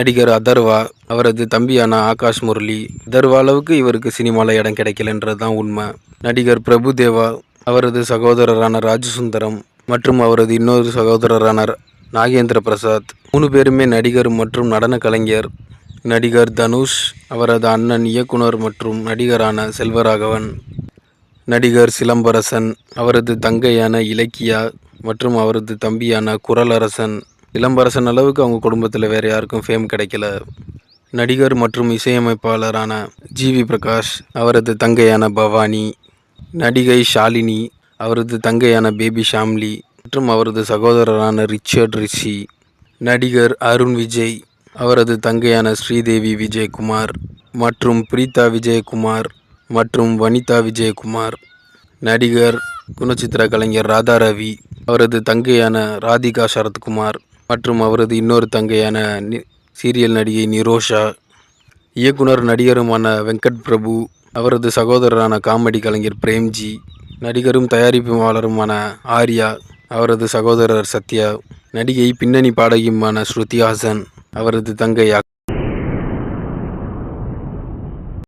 நடிகர் அதர்வா, அவரது தம்பியான ஆகாஷ் முரளி. அதர்வா அளவுக்கு இவருக்கு சினிமாவில் இடம் கிடைக்கலன்றது தான் உண்மை. நடிகர் பிரபுதேவா, அவரது சகோதரரான ராஜசுந்தரம் மற்றும் அவரது இன்னொரு சகோதரரான நாகேந்திர பிரசாத் 3 பேருமே நடிகர் மற்றும் நடன கலைஞர். நடிகர் தனுஷ், அவரது அண்ணன் இயக்குனர் மற்றும் நடிகரான செல்வராகவன். நடிகர் சிலம்பரசன், அவரது தங்கையான இலக்கியா மற்றும் அவரது தம்பியான குறளரசன். சிலம்பரசன் அளவுக்கு அவங்க குடும்பத்தில் வேறு யாருக்கும் ஃபேம் கிடைக்கல. நடிகர் மற்றும் இசையமைப்பாளரான ஜிவி பிரகாஷ், அவரது தங்கையான பவானி. நடிகை ஷாலினி, அவரது தங்கையான பேபி ஷாம்லி மற்றும் அவரது சகோதரரான ரிச்சர்ட் ரிஷி. நடிகர் அருண் விஜய், அவரது தங்கையான ஸ்ரீதேவி விஜயகுமார் மற்றும் பிரீதா விஜயகுமார் மற்றும் வனிதா விஜயகுமார். நடிகர் குணச்சித்திர கலைஞர் ராதா ரவி, அவரது தங்கையான ராதிகா சரத்குமார் மற்றும் அவரது இன்னொரு தங்கையான சீரியல் நடிகை நிரோஷா. இயக்குனர் நடிகருமான வெங்கட் பிரபு, அவரது சகோதரரான காமெடி கலைஞர் பிரேம்ஜி. நடிகரும் தயாரிப்பாளருமான ஆர்யா, அவரது சகோதரர் சத்யா. நடிகை பின்னணி பாடகியுமான ஸ்ருதி ஹாசன், அவரது தங்கை